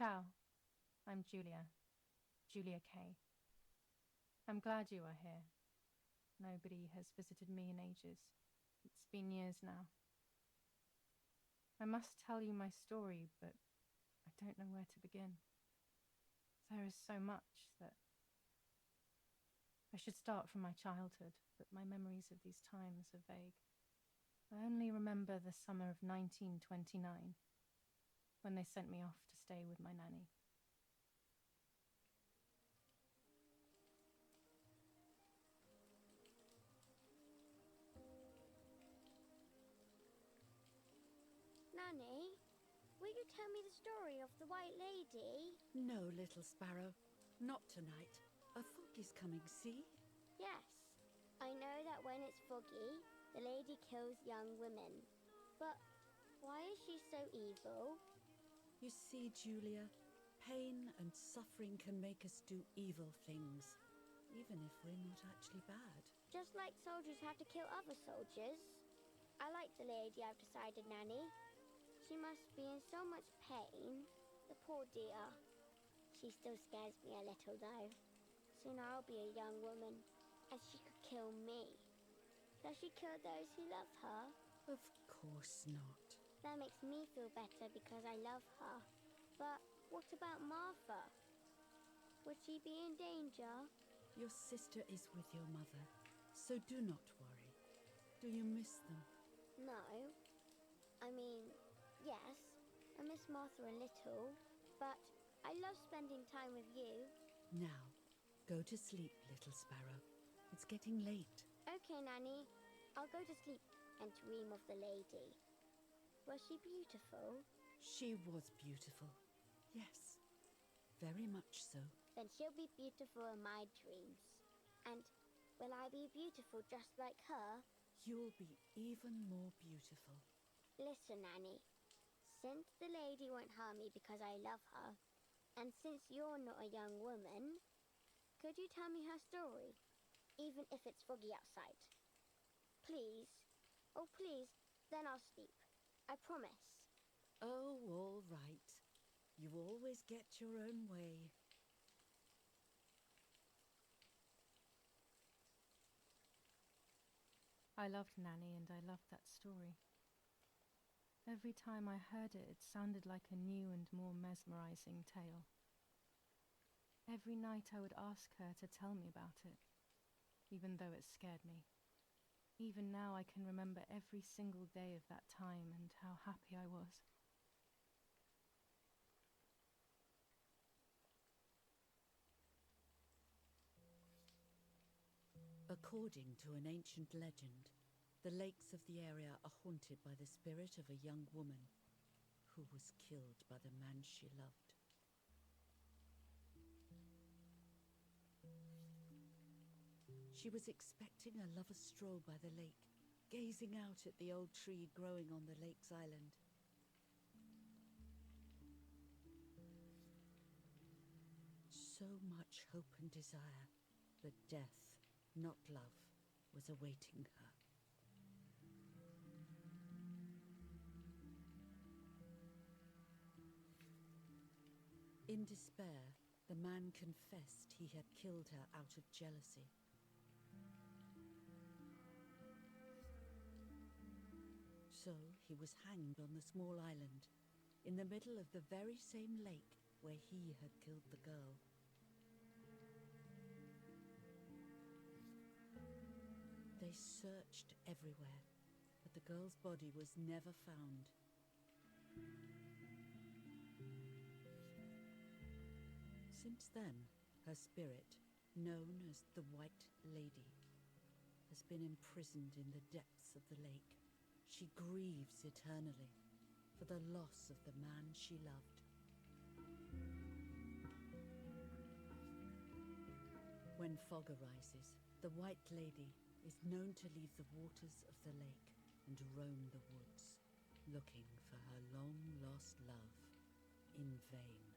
Ciao, I'm Julia Kay. I'm glad you are here. Nobody has visited me in ages. It's been years now. I must tell you my story, but I don't know where to begin. There is so much that I should start from my childhood, but my memories of these times are vague. I only remember the summer of 1929, when they sent me off to stay with my nanny. Nanny, will you tell me the story of the White Lady? No, little sparrow, not tonight. A fog is coming, see? Yes. I know that when it's foggy, the lady kills young women. But why is she so evil? You see, Julia, pain and suffering can make us do evil things, even if we're not actually bad. Just like soldiers have to kill other soldiers. I like the lady, I've decided, Nanny. She must be in so much pain. The poor dear. She still scares me a little, though. Soon I'll be a young woman, and she could kill me. Does she kill those who love her? Of course not. That makes me feel better because I love her. But what about Martha? Would she be in danger? Your sister is with your mother, so do not worry. Do you miss them? No. I mean, yes, I miss Martha a little, but I love spending time with you. Now, go to sleep, little sparrow. It's getting late. Okay, Nanny. I'll go to sleep and dream of the lady. Was she beautiful? She was beautiful. Yes, very much so. Then she'll be beautiful in my dreams. And will I be beautiful just like her? You'll be even more beautiful. Listen, Nanny. Since the lady won't harm me because I love her, and since you're not a young woman, could you tell me her story? Even if it's foggy outside. Please. Oh, please. Then I'll sleep. I promise. Oh, all right. You always get your own way. I loved Nanny and I loved that story. Every time I heard it, it sounded like a new and more mesmerizing tale. Every night I would ask her to tell me about it, even though it scared me. Even now I can remember every single day of that time and how happy I was. According to an ancient legend, the lakes of the area are haunted by the spirit of a young woman who was killed by the man she loved. She was expecting a lover's stroll by the lake, gazing out at the old tree growing on the lake's island. So much hope and desire, but death, not love, was awaiting her. In despair, the man confessed he had killed her out of jealousy. So he was hanged on the small island, in the middle of the very same lake where he had killed the girl. They searched everywhere, but the girl's body was never found. Since then, her spirit, known as the White Lady, has been imprisoned in the depths of the lake. She grieves eternally for the loss of the man she loved. When fog arises, the White Lady is known to leave the waters of the lake and roam the woods, looking for her long-lost love in vain.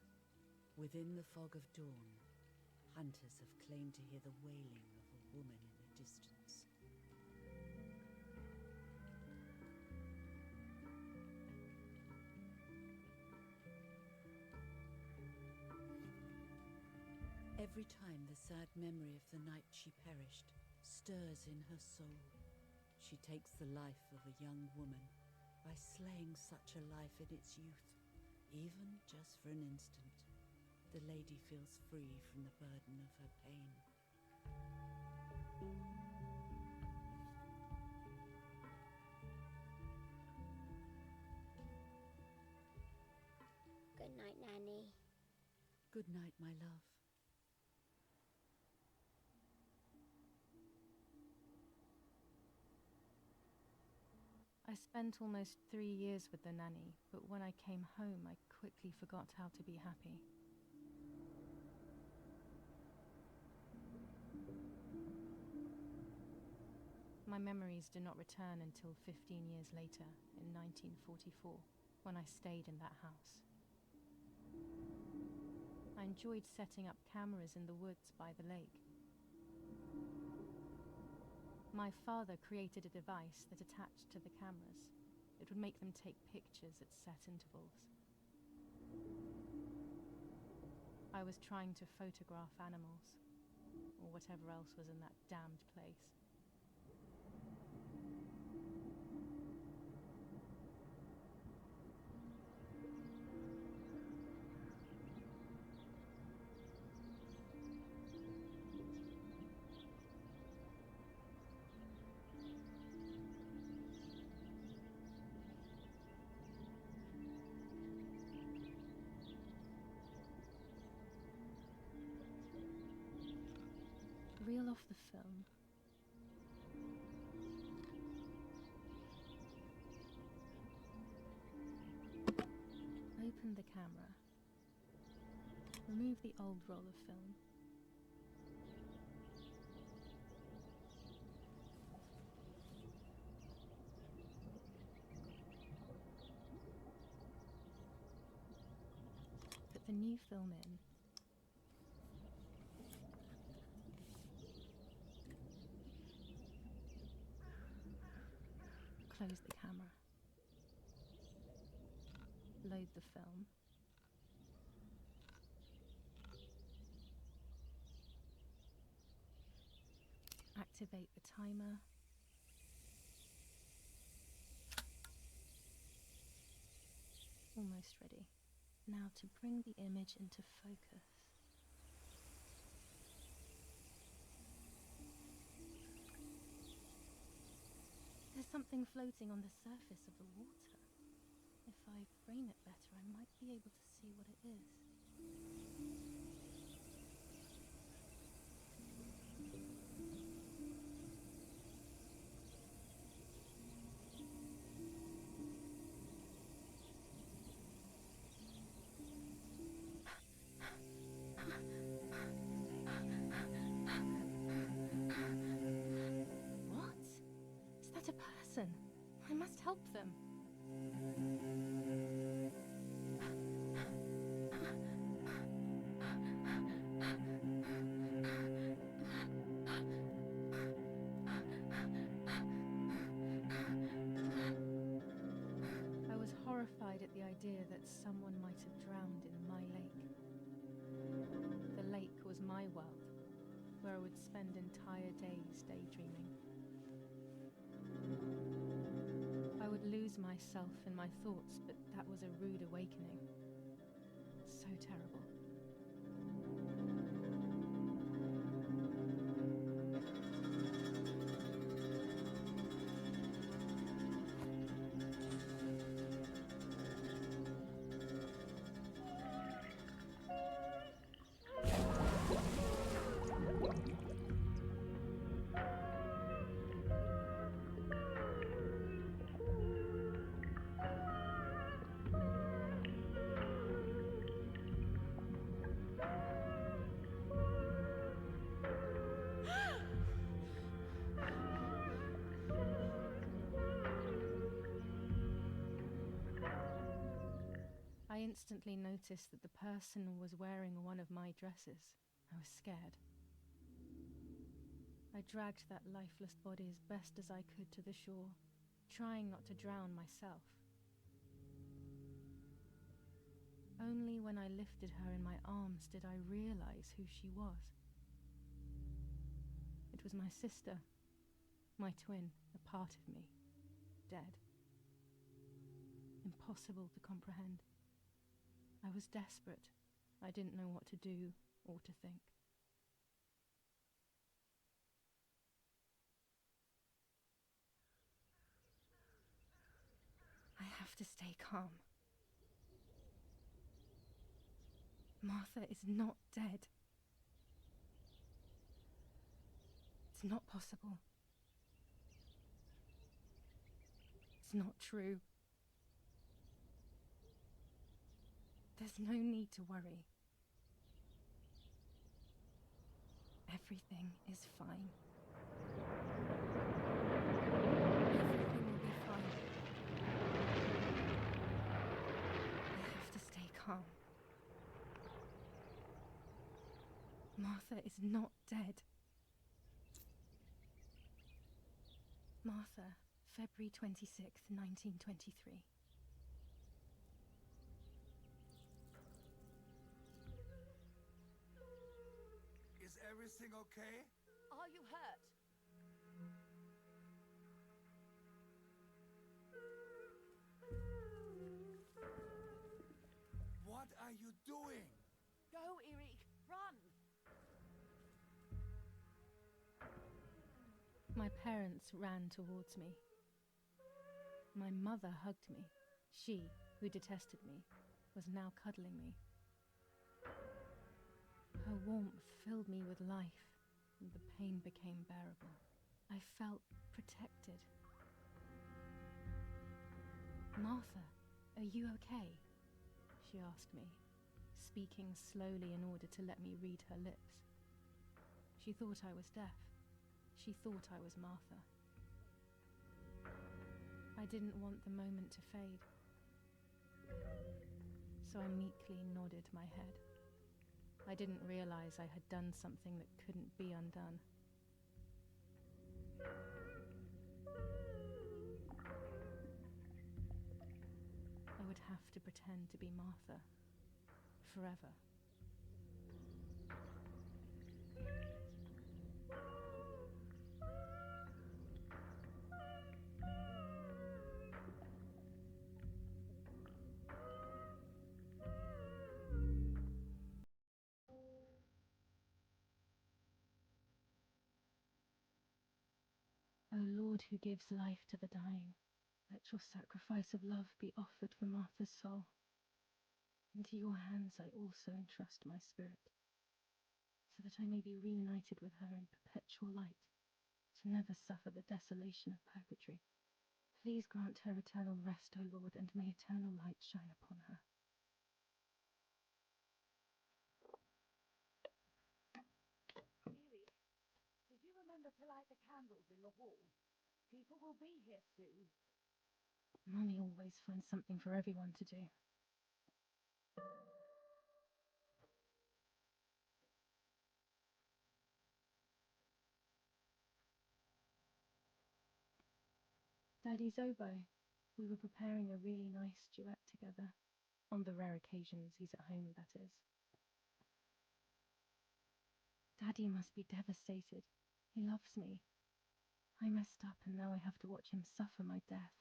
Within the fog of dawn, hunters have claimed to hear the wailing of a woman in the distance. Every time the sad memory of the night she perished stirs in her soul, she takes the life of a young woman by slaying such a life in its youth, even just for an instant. The lady feels free from the burden of her pain. Good night, Nanny. Good night, my love. I spent almost 3 years with the nanny, but when I came home, I quickly forgot how to be happy. My memories do not return until 15 years later, in 1944, when I stayed in that house. I enjoyed setting up cameras in the woods by the lake. My father created a device that attached to the cameras. It would make them take pictures at set intervals. I was trying to photograph animals, or whatever else was in that damned place. Reel off the film. Open the camera. Remove the old roll of film. Put the new film in. Close the camera. Load the film. Activate the timer. Almost ready. Now to bring the image into focus. There's something floating on the surface of the water. If I frame it better, I might be able to see what it is. What? Is that a person? I must help them. I was horrified at the idea that someone might have drowned in my lake. The lake was my world, where I would spend entire days daydreaming. I would lose myself in my thoughts, but that was a rude awakening. So terrible. I instantly noticed that the person was wearing one of my dresses. I was scared. I dragged that lifeless body as best as I could to the shore, trying not to drown myself. Only when I lifted her in my arms did I realize who she was. It was my sister, my twin, a part of me, dead. Impossible to comprehend. I was desperate. I didn't know what to do or to think. I have to stay calm. Martha is not dead. It's not possible. It's not true. There's no need to worry. Everything is fine. Everything will be fine. I have to stay calm. Martha is not dead. Martha, February 26th, 1923. Is everything okay? Are you hurt? What are you doing? Go, Eric, run! My parents ran towards me. My mother hugged me. She, who detested me, was now cuddling me. Her warmth filled me with life, and the pain became bearable. I felt protected. Martha, are you okay? She asked me, speaking slowly in order to let me read her lips. She thought I was deaf. She thought I was Martha. I didn't want the moment to fade, so I meekly nodded my head. I didn't realize I had done something that couldn't be undone. I would have to pretend to be Martha forever. O Lord, who gives life to the dying, let your sacrifice of love be offered for Martha's soul. Into your hands I also entrust my spirit, so that I may be reunited with her in perpetual light, to never suffer the desolation of purgatory. Please grant her eternal rest, O Lord, and may eternal light shine upon her. Eric, did you remember to light the candles in the hall? People will be here soon. Mummy always finds something for everyone to do. Daddy's oboe. We were preparing a really nice duet together. On the rare occasions he's at home, that is. Daddy must be devastated. He loves me. I messed up and now I have to watch him suffer my death.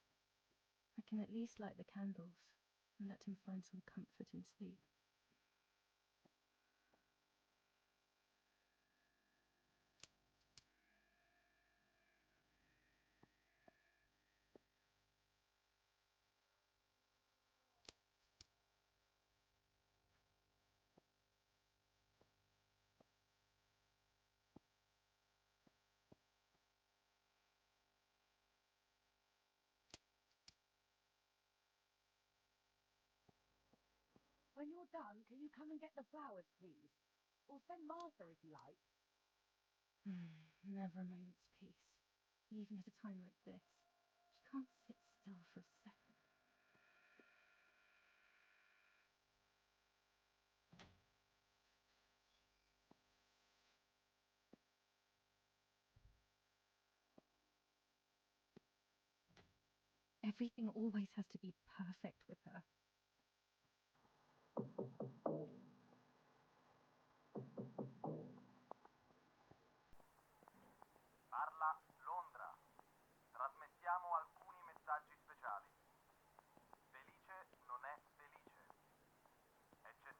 I can at least light the candles and let him find some comfort in sleep. When you're done, can you come and get the flowers, please? Or send Martha if you like. Never a moment's peace, even at a time like this. She can't sit still for a second. Everything always has to be perfect with her.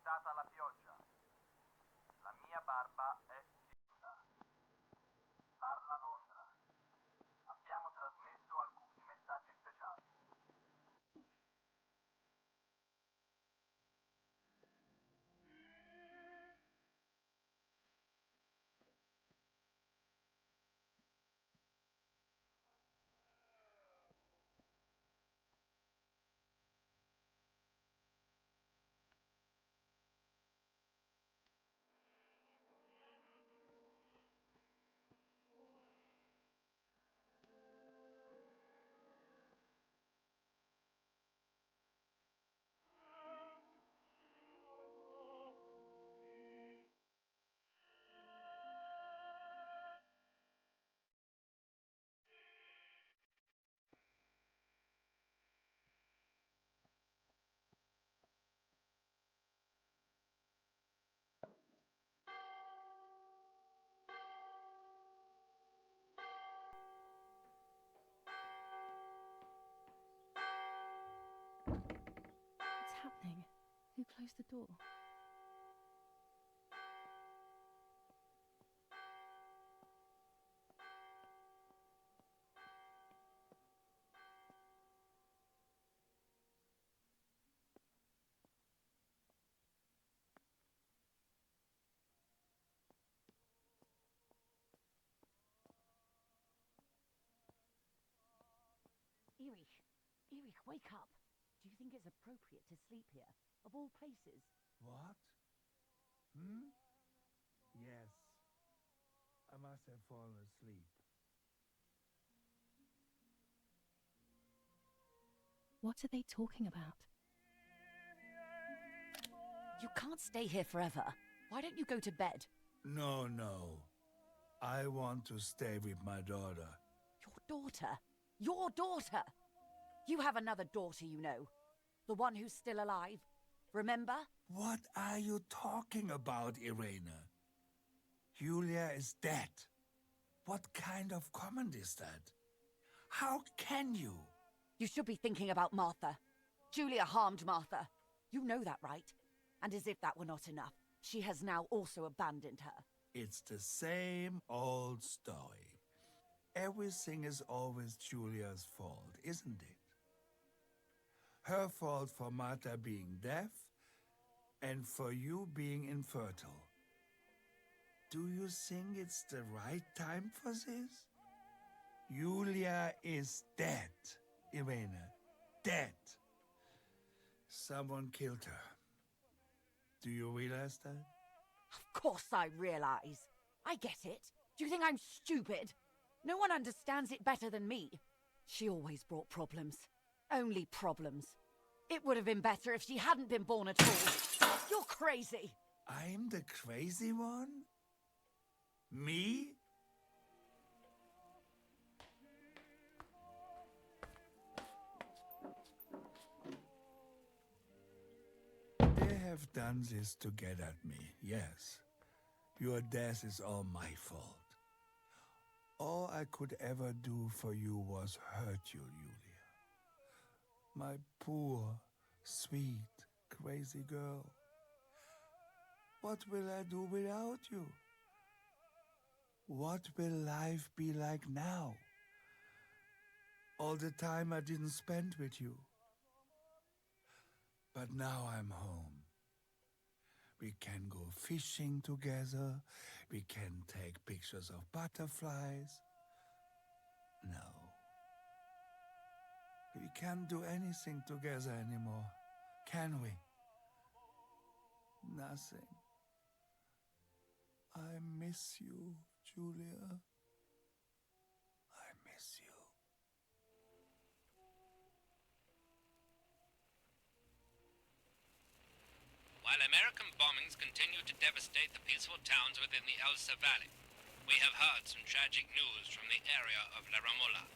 aumentata la pioggia. La mia barba è fitta. Parla Londra. Abbiamo trasmesso alcuni messaggi speciali. What's happening? Who closed the door? Erich, wake up. Do you think it's appropriate to sleep here, of all places? What? Yes. I must have fallen asleep. What are they talking about? You can't stay here forever. Why don't you go to bed? No. I want to stay with my daughter. Your daughter? Your daughter? You have another daughter, you know. The one who's still alive. Remember? What are you talking about, Irena? Julia is dead. What kind of comment is that? How can you? You should be thinking about Martha. Julia harmed Martha. You know that, right? And as if that were not enough, she has now also abandoned her. It's the same old story. Everything is always Julia's fault, isn't it? Her fault for Martha being deaf and for you being infertile. Do you think it's the right time for this? Julia is dead, Irena. Dead. Someone killed her. Do you realize that? Of course I realize. I get it. Do you think I'm stupid? No one understands it better than me. She always brought problems. Only problems. It would have been better if she hadn't been born at all. You're crazy. I'm the crazy one? Me? They have done this to get at me, yes. Your death is all my fault. All I could ever do for you was hurt you, Julia. My poor, sweet, crazy girl. What will I do without you? What will life be like now? All the time I didn't spend with you. But now I'm home. We can go fishing together. We can take pictures of butterflies. No. We can't do anything together anymore, can we? Nothing. I miss you, Julia. I miss you. While American bombings continue to devastate the peaceful towns within the Elsa Valley, we have heard some tragic news from the area of La Ramola.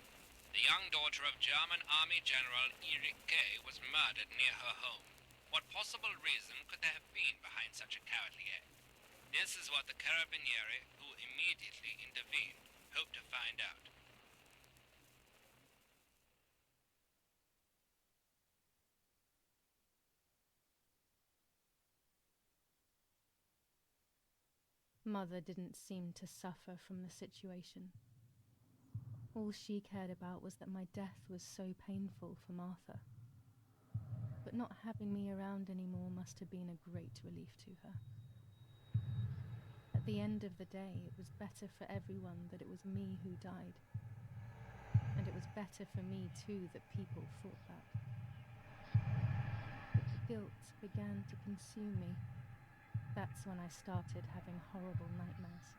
The young daughter of German Army General Erich K. was murdered near her home. What possible reason could there have been behind such a cowardly act? This is what the Carabinieri, who immediately intervened, hope to find out. Mother didn't seem to suffer from the situation. All she cared about was that my death was so painful for Martha. But not having me around anymore must have been a great relief to her. At the end of the day, it was better for everyone that it was me who died. And it was better for me too that people thought that. But the guilt began to consume me. That's when I started having horrible nightmares.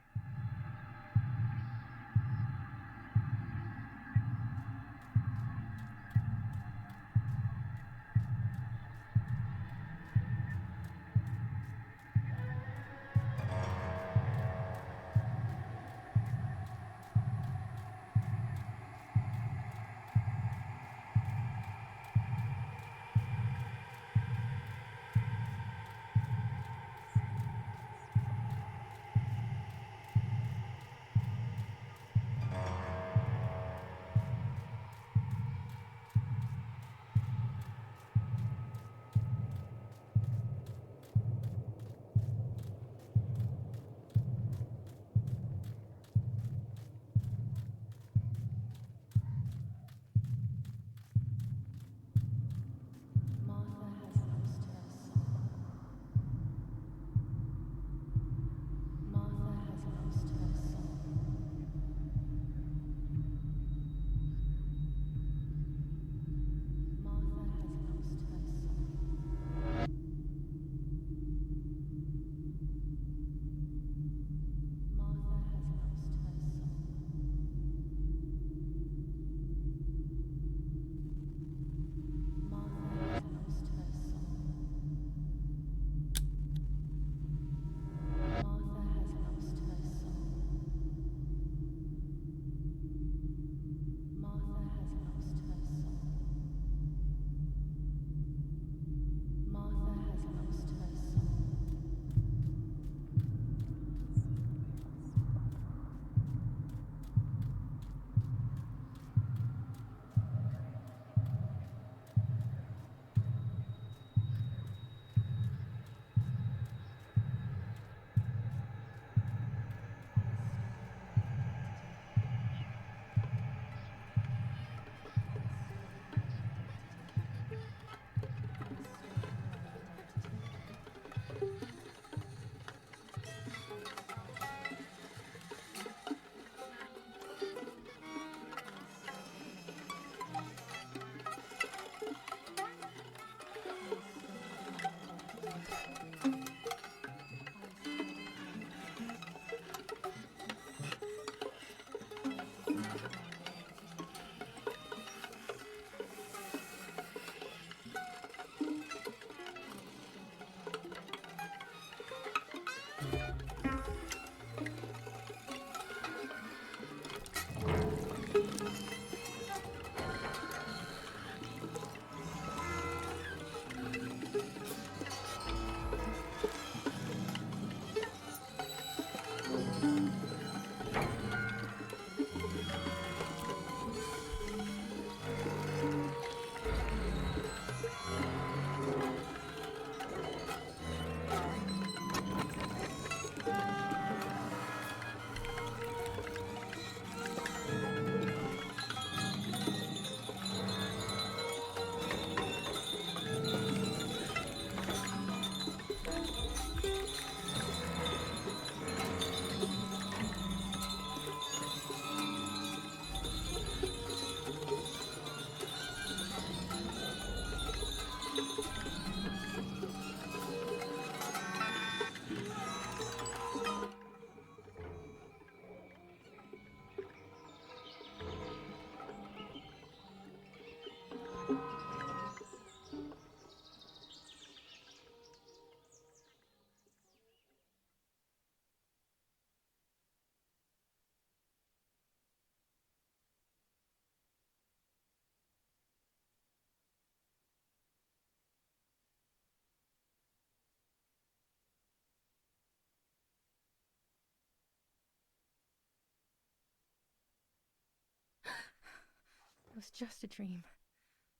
It was just a dream.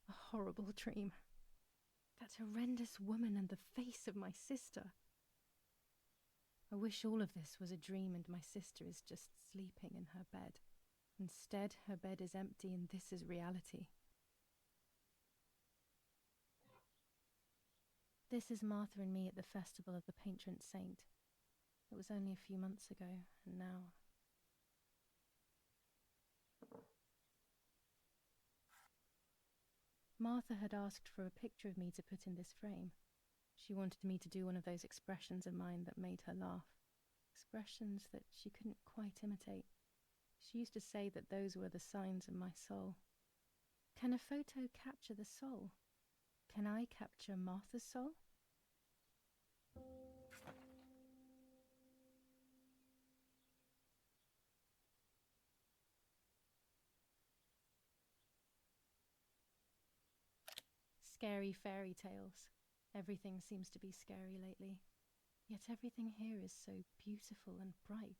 A horrible dream. That horrendous woman and the face of my sister. I wish all of this was a dream and my sister is just sleeping in her bed. Instead, her bed is empty and this is reality. This is Martha and me at the festival of the patron saint. It was only a few months ago, and now... Martha had asked for a picture of me to put in this frame. She wanted me to do one of those expressions of mine that made her laugh. Expressions that she couldn't quite imitate. She used to say that those were the signs of my soul. Can a photo capture the soul? Can I capture Martha's soul? Scary fairy tales. Everything seems to be scary lately. Yet everything here is so beautiful and bright.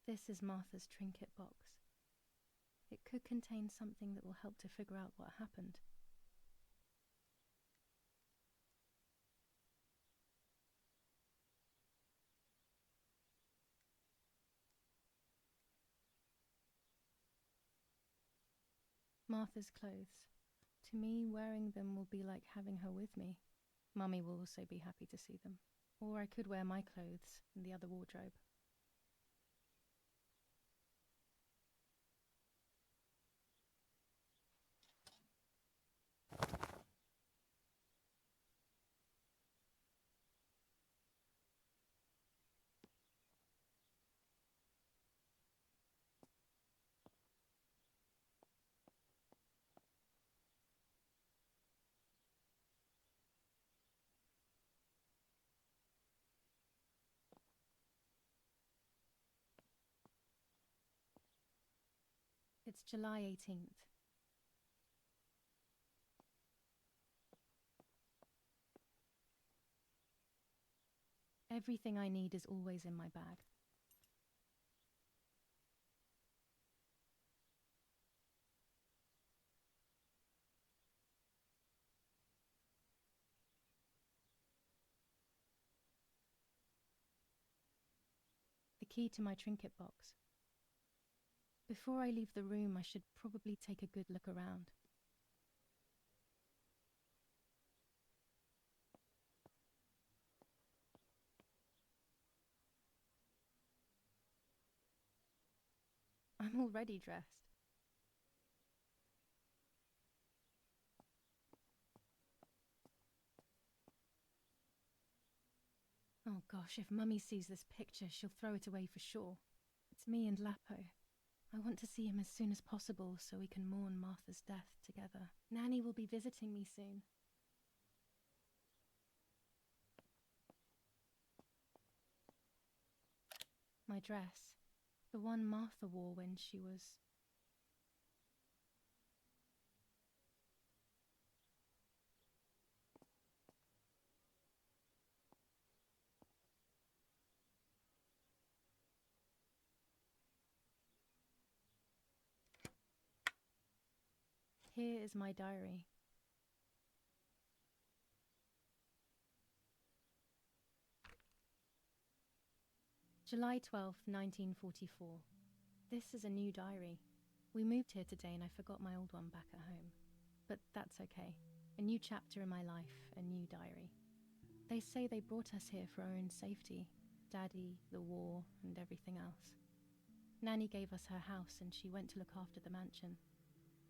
This is Martha's trinket box. It could contain something that will help to figure out what happened. Martha's clothes. To me, wearing them will be like having her with me. Mummy will also be happy to see them. Or I could wear my clothes in the other wardrobe. It's July 18th. Everything I need is always in my bag. The key to my trinket box. Before I leave the room, I should probably take a good look around. I'm already dressed. Oh gosh, if Mummy sees this picture, she'll throw it away for sure. It's me and Lapo. I want to see him as soon as possible so we can mourn Martha's death together. Nanny will be visiting me soon. My dress. The one Martha wore when she was... Here is my diary. July 12th, 1944. This is a new diary. We moved here today and I forgot my old one back at home. But that's okay. A new chapter in my life, a new diary. They say they brought us here for our own safety. Daddy, the war, and everything else. Nanny gave us her house and she went to look after the mansion.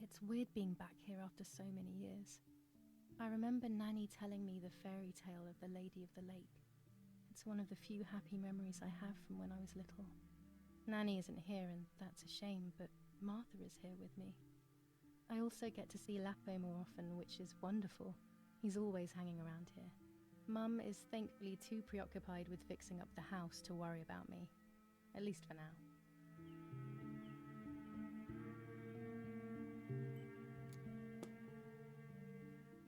It's weird being back here after so many years. I remember Nanny telling me the fairy tale of the Lady of the Lake. It's one of the few happy memories I have from when I was little. Nanny isn't here and that's a shame, but Martha is here with me. I also get to see Lapo more often, which is wonderful. He's always hanging around here. Mum is thankfully too preoccupied with fixing up the house to worry about me. At least for now.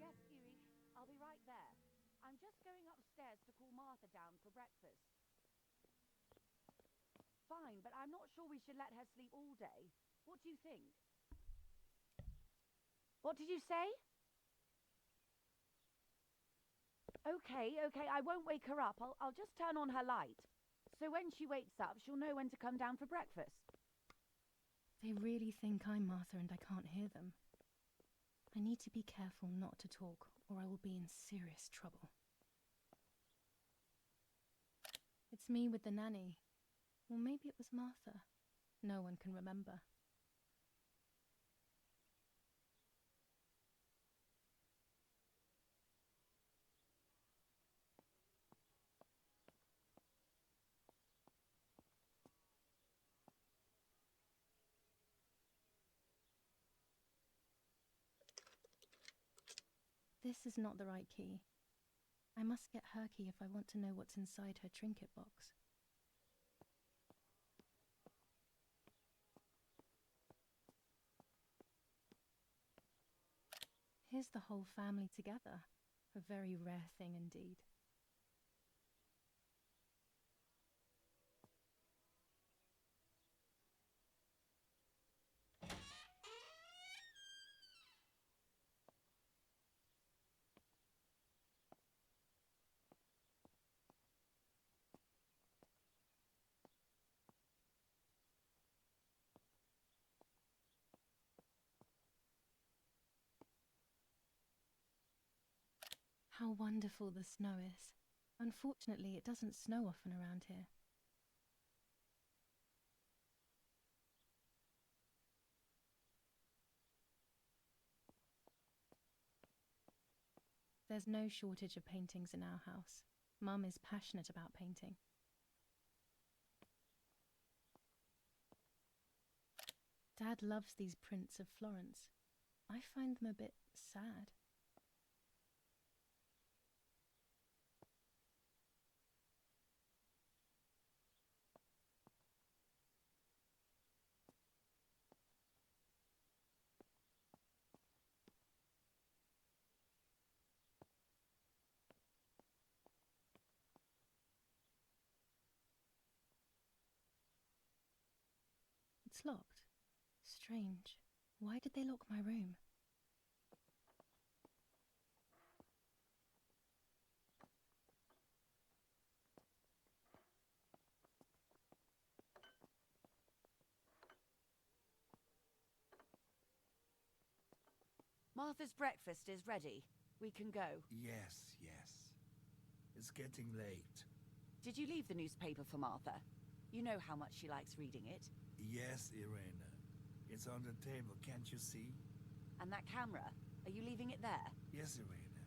Yes, Huey, I'll be right there. I'm just going upstairs to call Martha down for breakfast. Fine, but I'm not sure we should let her sleep all day. What do you think? What did you say? Okay, I won't wake her up. I'll just turn on her light. So when she wakes up, she'll know when to come down for breakfast. They really think I'm Martha and I can't hear them. I need to be careful not to talk, or I will be in serious trouble. It's me with the nanny. Or maybe it was Martha. No one can remember. This is not the right key. I must get her key if I want to know what's inside her trinket box. Here's the whole family together. A very rare thing indeed. How wonderful the snow is. Unfortunately, it doesn't snow often around here. There's no shortage of paintings in our house. Mum is passionate about painting. Dad loves these prints of Florence. I find them a bit sad. It's locked. Strange. Why did they lock my room? Martha's breakfast is ready. We can go. Yes. It's getting late. Did you leave the newspaper for Martha? You know how much she likes reading it. Yes, Irena. It's on the table, can't you see? And that camera? Are you leaving it there? Yes, Irena.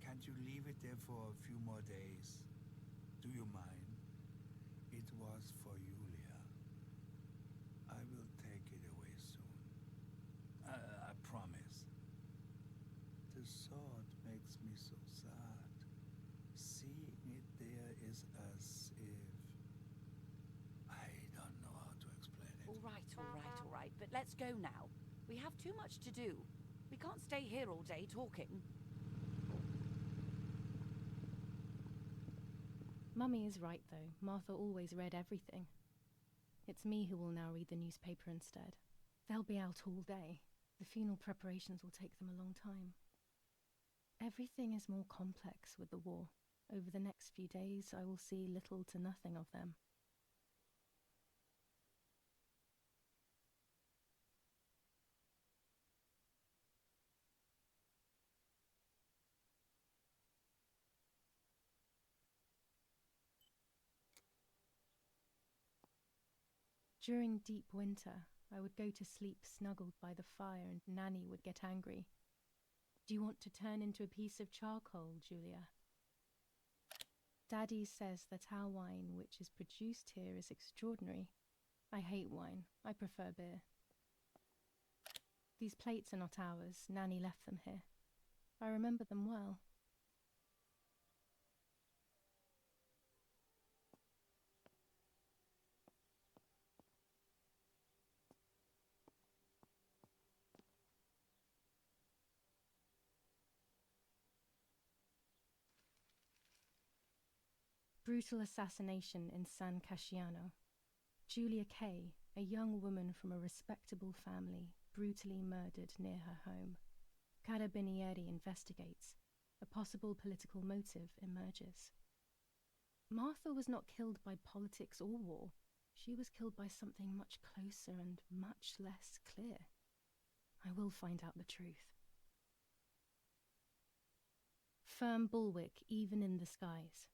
Can't you leave it there for a few more days? Do you mind? It was for Julia. I will take it away soon. I promise. The sword makes me so sad. Seeing it there is as if... I don't know how to explain it. All right. But let's go now. We have too much to do. We can't stay here all day talking. Mummy is right, though. Martha always read everything. It's me who will now read the newspaper instead. They'll be out all day. The funeral preparations will take them a long time. Everything is more complex with the war. Over the next few days, I will see little to nothing of them. During deep winter, I would go to sleep snuggled by the fire and Nanny would get angry. Do you want to turn into a piece of charcoal, Julia? Daddy says that our wine which is produced here is extraordinary. I hate wine. I prefer beer. These plates are not ours. Nanny left them here. I remember them well. Brutal assassination in San Casciano. Julia Kay, a young woman from a respectable family, brutally murdered near her home. Carabinieri investigates. A possible political motive emerges. Martha was not killed by politics or war. She was killed by something much closer and much less clear. I will find out the truth. Firm bulwark even in the skies.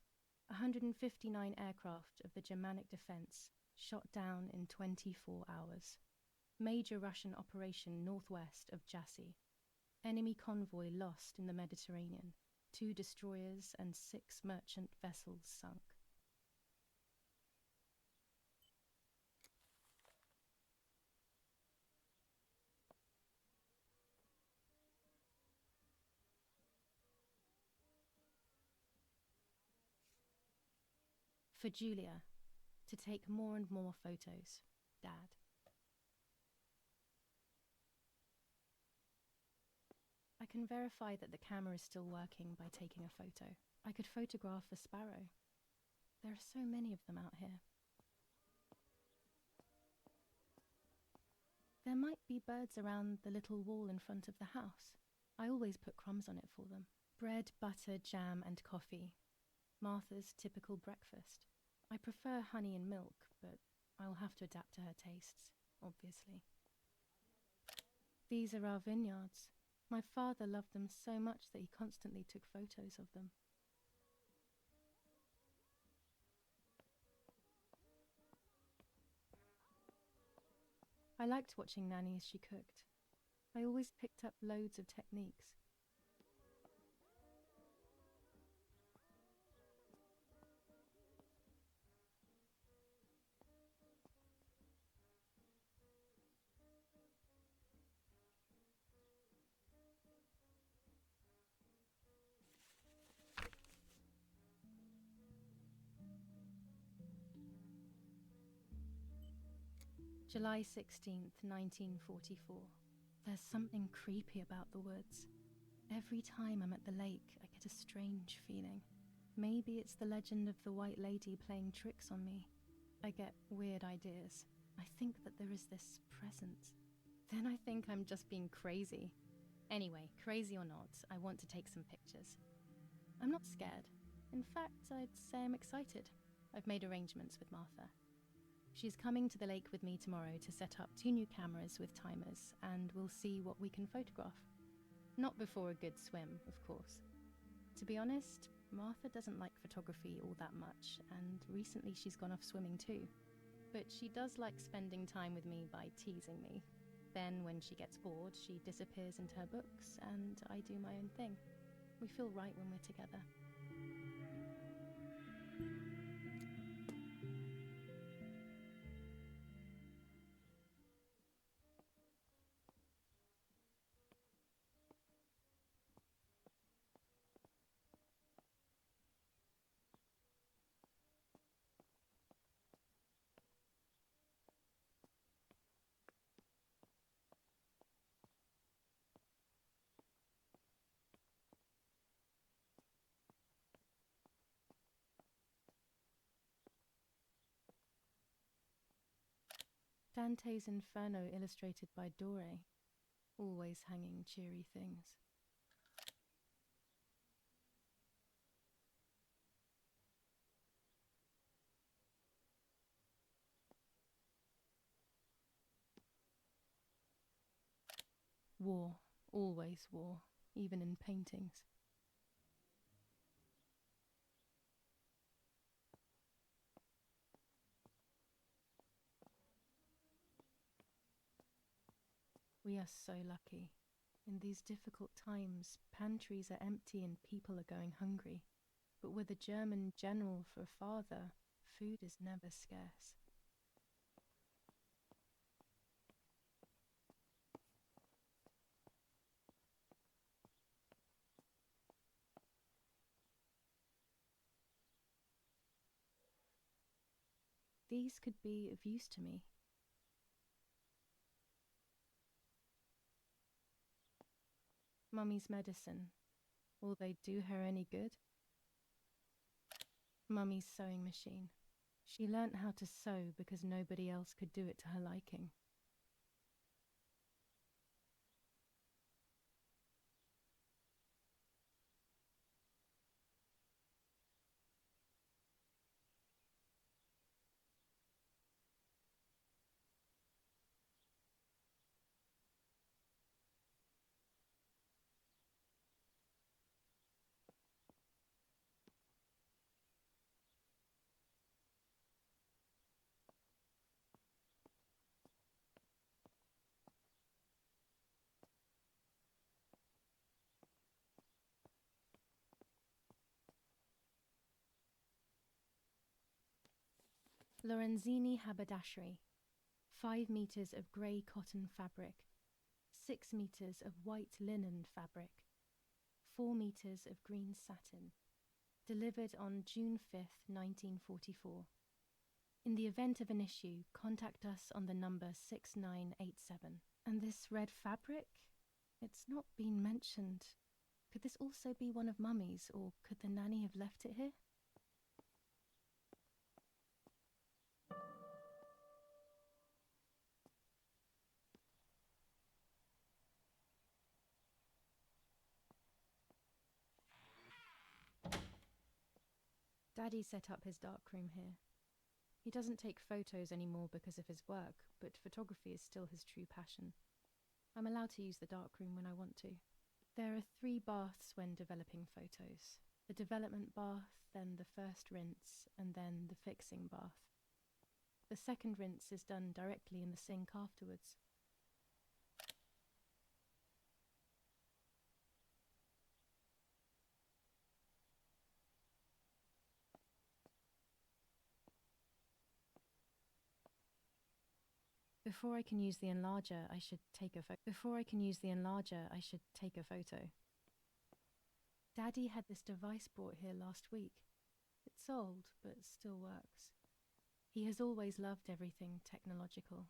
159 aircraft of the Germanic defense shot down in 24 hours. Major Russian operation northwest of Jassy. Enemy convoy lost in the Mediterranean. 2 destroyers and 6 merchant vessels sunk. For Julia, to take more and more photos. Dad. I can verify that the camera is still working by taking a photo. I could photograph a sparrow. There are so many of them out here. There might be birds around the little wall in front of the house. I always put crumbs on it for them. Bread, butter, jam, and coffee. Martha's typical breakfast. I prefer honey and milk, but I'll have to adapt to her tastes, obviously. These are our vineyards. My father loved them so much that he constantly took photos of them. I liked watching Nanny as she cooked. I always picked up loads of techniques. July 16th, 1944. There's something creepy about the woods. Every time I'm at the lake, I get a strange feeling. Maybe it's the legend of the White Lady playing tricks on me. I get weird ideas. I think that there is this presence. Then I think I'm just being crazy. Anyway, crazy or not, I want to take some pictures. I'm not scared. In fact, I'd say I'm excited. I've made arrangements with Martha. She's coming to the lake with me tomorrow to set up 2 new cameras with timers, and we'll see what we can photograph. Not before a good swim, of course. To be honest, Martha doesn't like photography all that much, and recently she's gone off swimming too. But she does like spending time with me by teasing me. Then, when she gets bored, she disappears into her books, and I do my own thing. We feel right when we're together. Dante's Inferno illustrated by Dore, always hanging cheery things. War, always war, even in paintings. We are so lucky. In these difficult times, pantries are empty and people are going hungry. But with a German general for a father, food is never scarce. These could be of use to me. Mummy's medicine. Will they do her any good? Mummy's sewing machine. She learnt how to sew because nobody else could do it to her liking. Lorenzini haberdashery. 5 meters of grey cotton fabric. 6 meters of white linen fabric. 4 meters of green satin. Delivered on June 5th, 1944. In the event of an issue, contact us on the number 6987. And this red fabric? It's not been mentioned. Could this also be one of Mummy's, or could the nanny have left it here? Daddy set up his darkroom here. He doesn't take photos anymore because of his work, but photography is still his true passion. I'm allowed to use the darkroom when I want to. There are 3 baths when developing photos. The development bath, then the first rinse, and then the fixing bath. The second rinse is done directly in the sink afterwards. Before I can use the enlarger, I should take a photo. Daddy had this device brought here last week. It's old, but still works. He has always loved everything technological.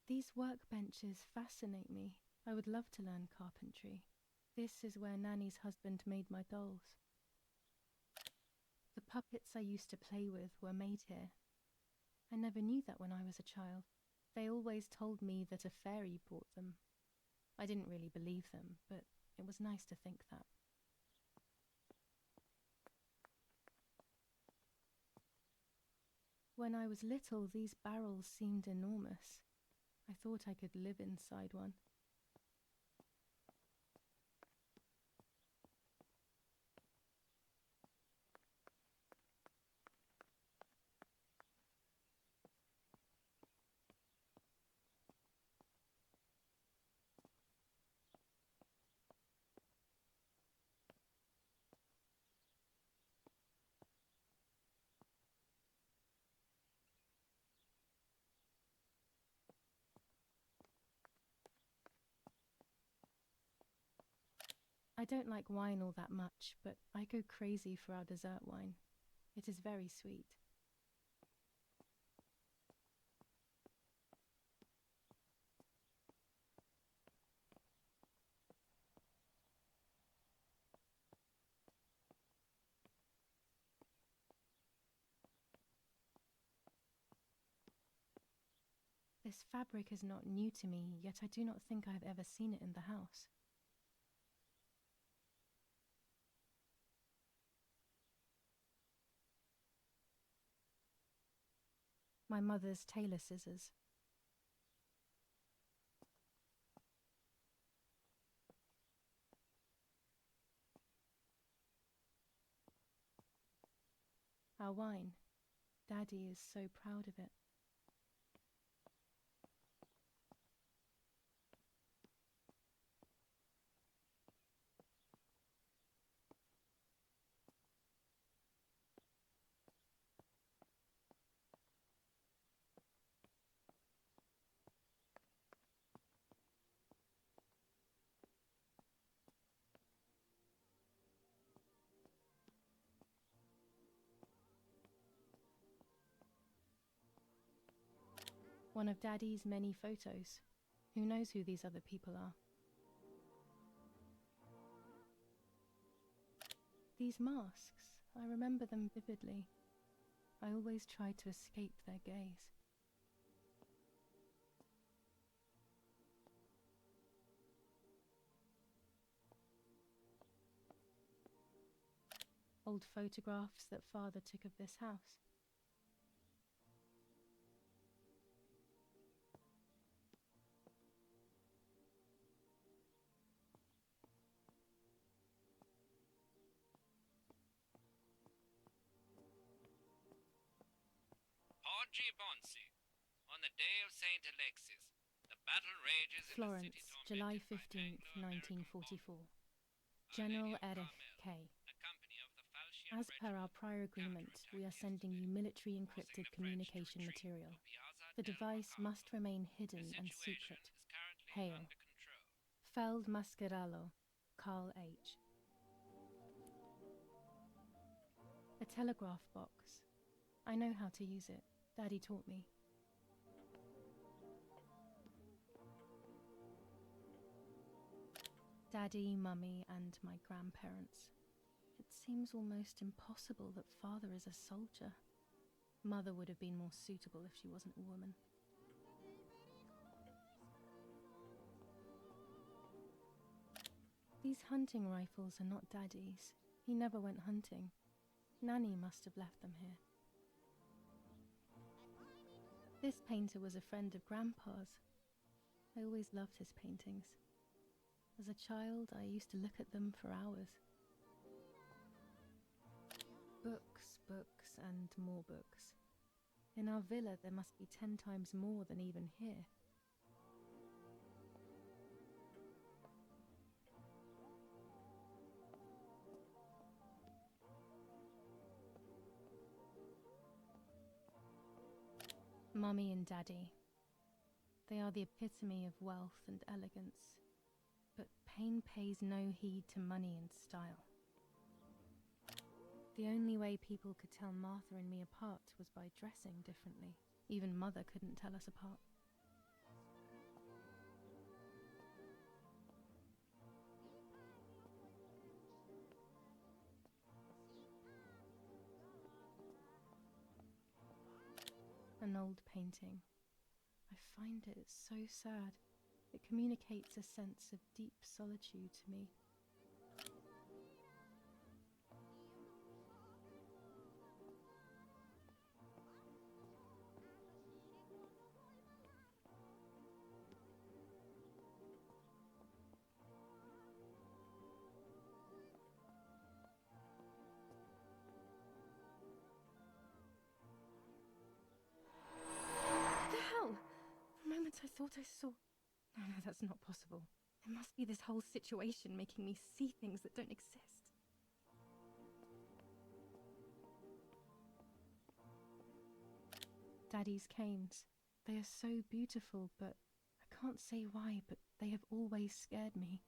These workbenches fascinate me. I would love to learn carpentry. This is where Nanny's husband made my dolls. The puppets I used to play with were made here. I never knew that when I was a child. They always told me that a fairy brought them. I didn't really believe them, but it was nice to think that. When I was little, these barrels seemed enormous. I thought I could live inside one. I don't like wine all that much, but I go crazy for our dessert wine. It is very sweet. This fabric is not new to me, yet I do not think I have ever seen it in the house. My mother's tailor scissors. Our wine. Daddy is so proud of it. One of Daddy's many photos. Who knows who these other people are? These masks, I remember them vividly. I always tried to escape their gaze. Old photographs that Father took of this house. Oggi Bonsi, on the day of Saint Alexis, the battle rages in Florence, the city July tormented by 15th, Anglo-American 1944. bombing. General Our Lady of Erich Carmel, K. a company of the Falchian As per our Regiment, prior agreement, we are sending you military encrypted communication material. The device must remain hidden and secret. Hail. Feld Mascherallo, Carl H. A telegraph box. I know how to use it. Daddy taught me. Daddy, Mummy, and my grandparents. It seems almost impossible that Father is a soldier. Mother would have been more suitable if she wasn't a woman. These hunting rifles are not Daddy's. He never went hunting. Nanny must have left them here. This painter was a friend of Grandpa's. I always loved his paintings. As a child, I used to look at them for hours. Books, books, and more books. In our villa, there must be 10 times more than even here. Mummy and Daddy. They are the epitome of wealth and elegance. But pain pays no heed to money and style. The only way people could tell Martha and me apart was by dressing differently. Even Mother couldn't tell us apart. An old painting. I find it so sad. It communicates a sense of deep solitude to me. The hell? For a moment I thought I saw... No, that's not possible. It must be this whole situation making me see things that don't exist. Daddy's canes. They are so beautiful, but I can't say why, but they have always scared me.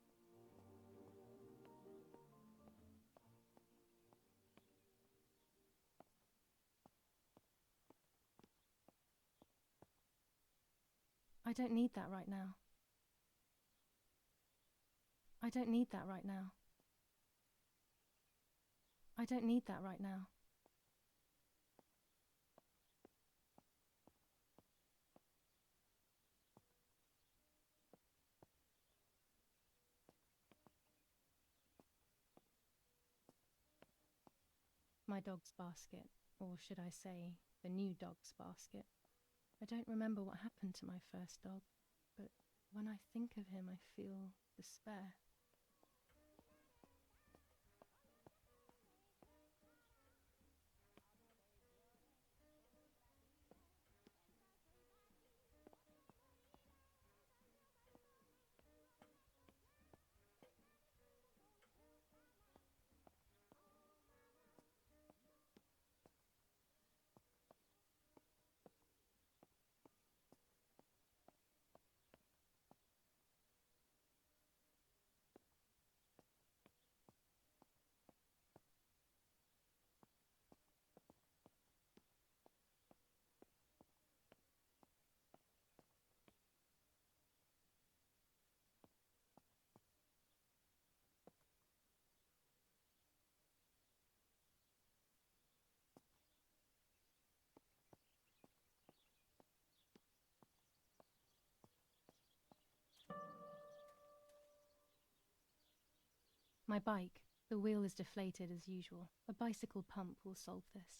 I don't need that right now. I don't need that right now. I don't need that right now. My dog's basket, or should I say, the new dog's basket. I don't remember what happened to my first dog, but when I think of him, I feel despair. My bike. The wheel is deflated as usual. A bicycle pump will solve this.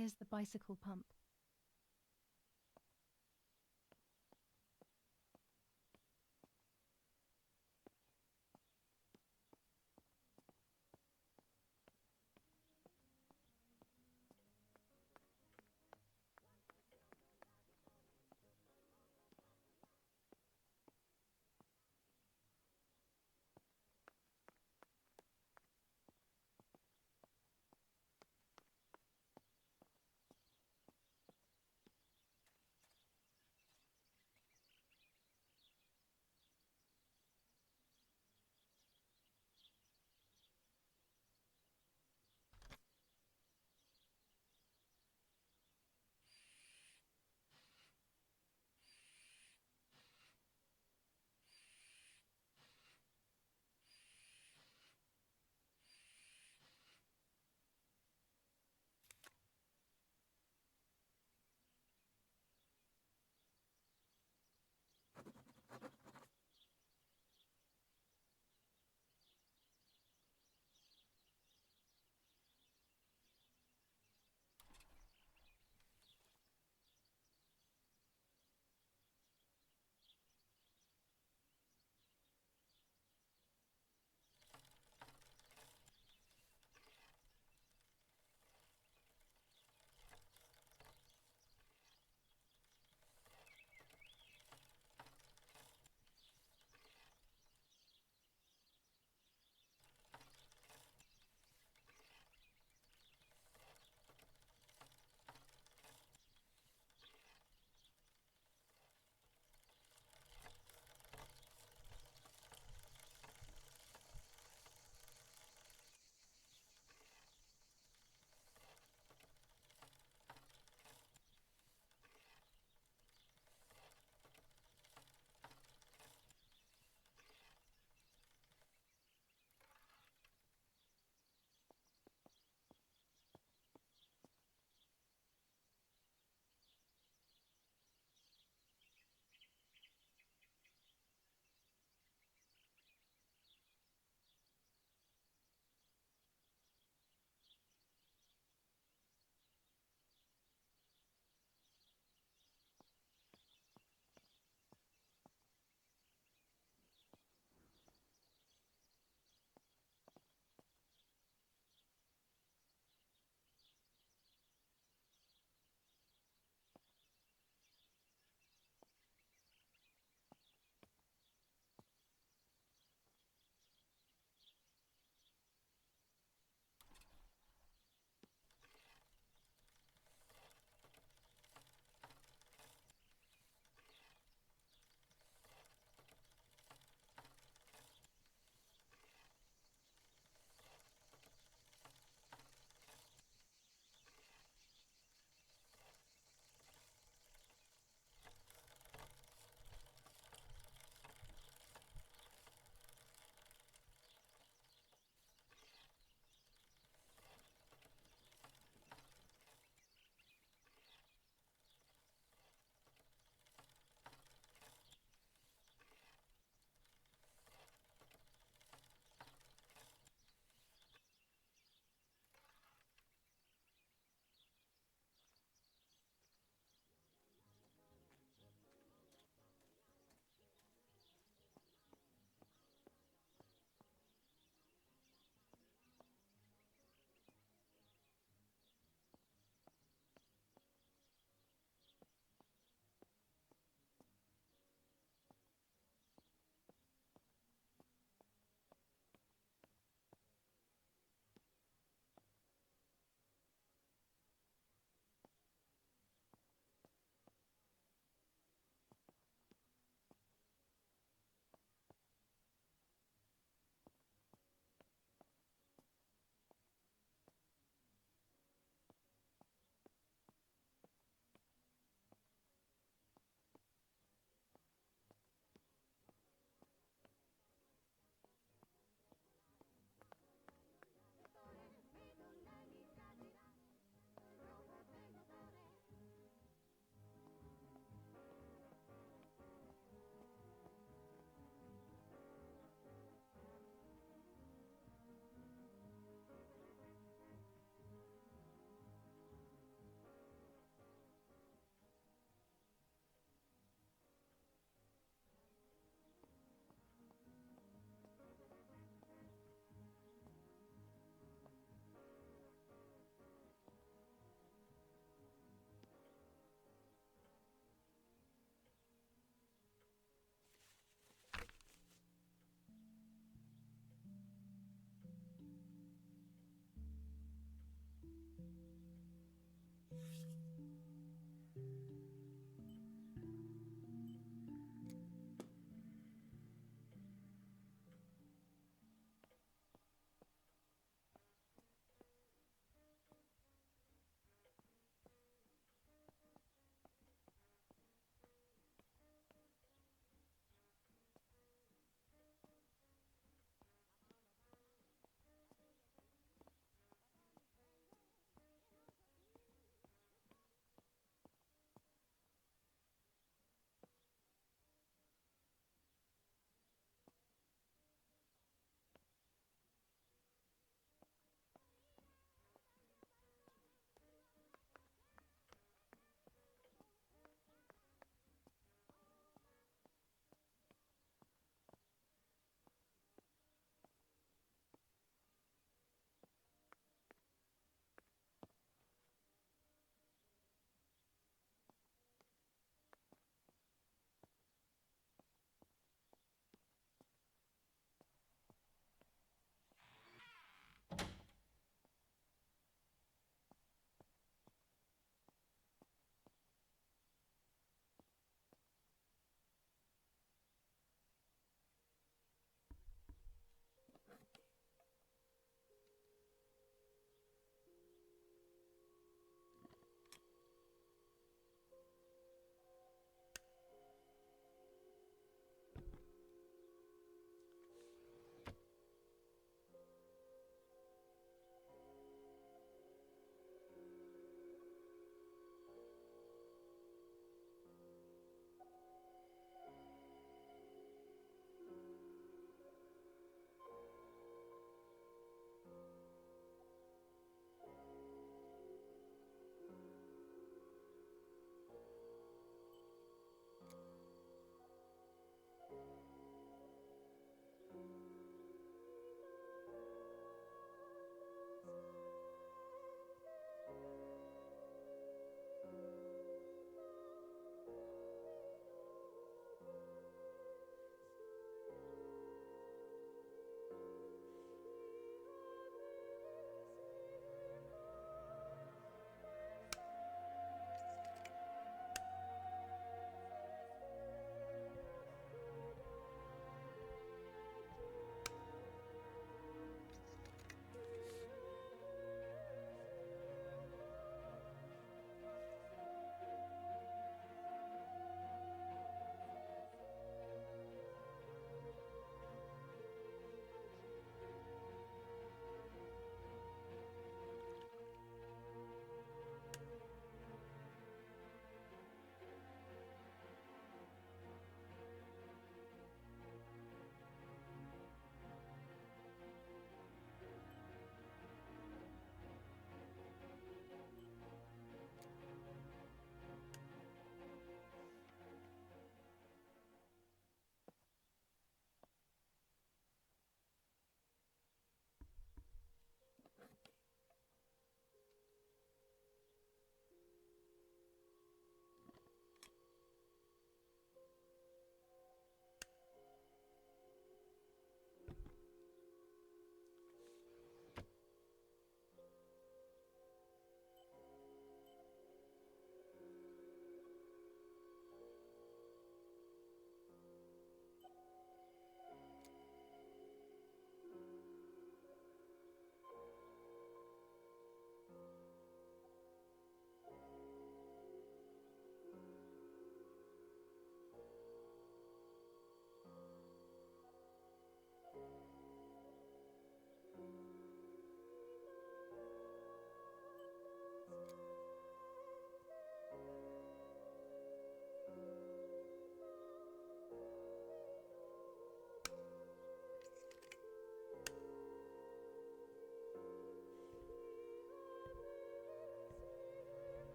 Here's the bicycle pump.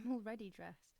I'm already dressed.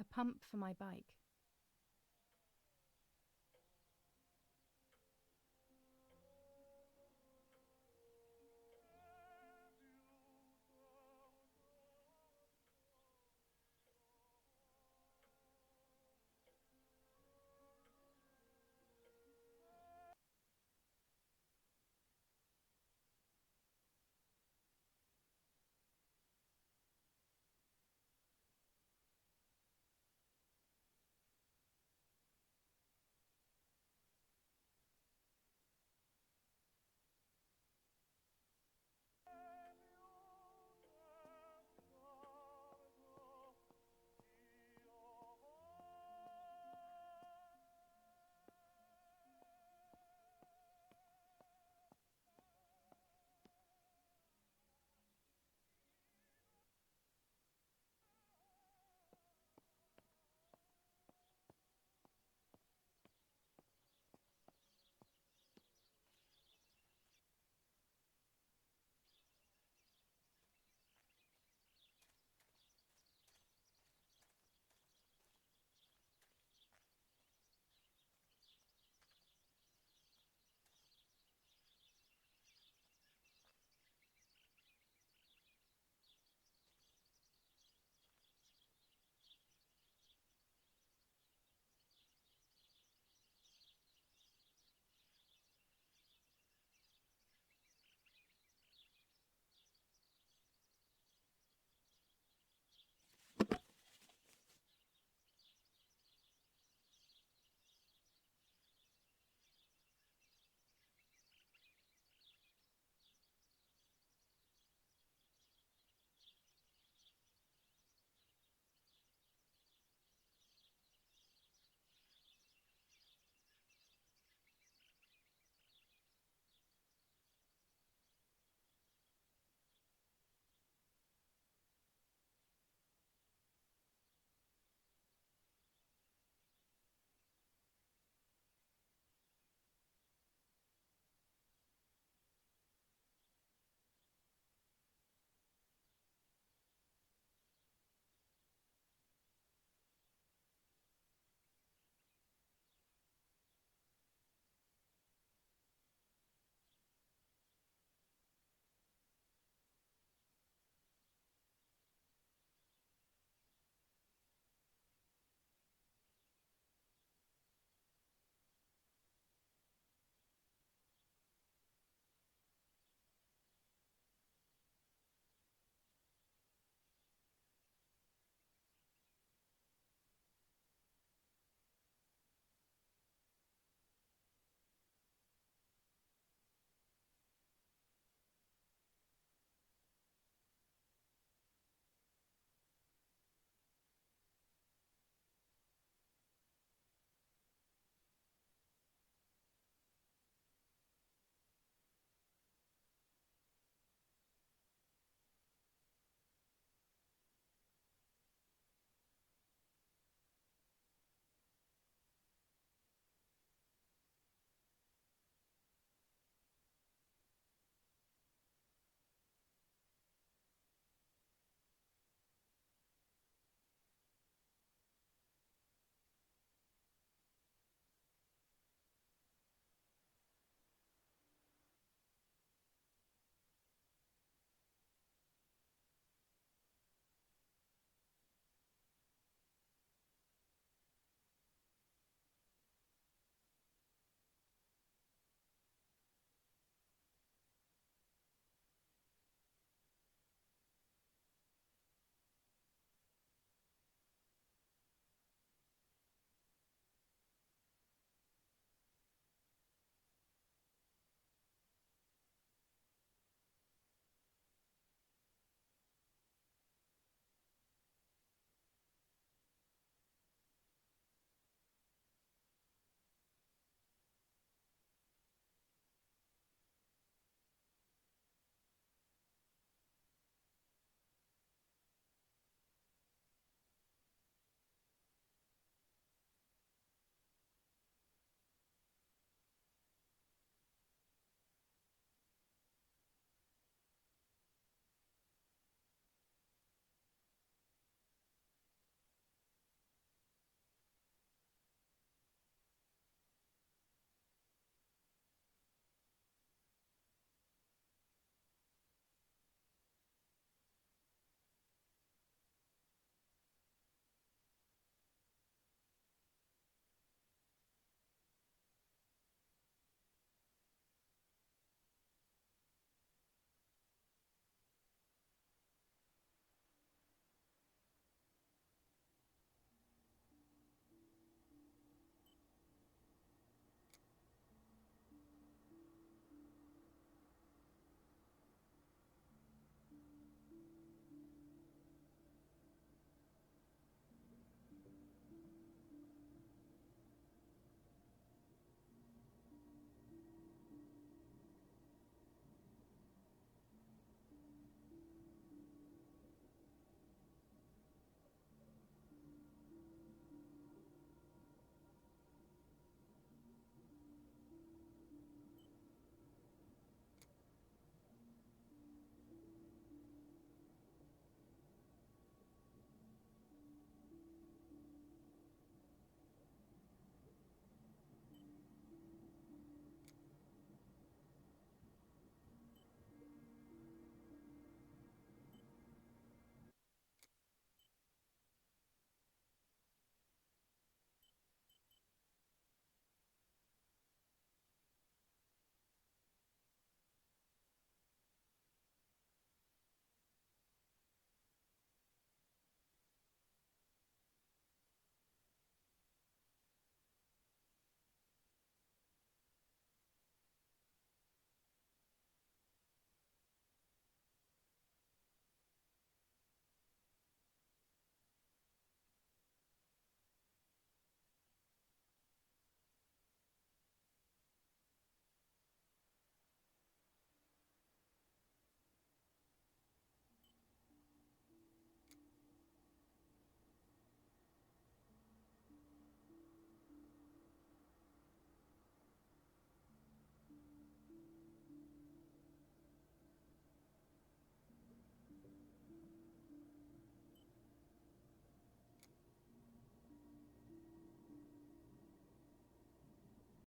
A pump for my bike.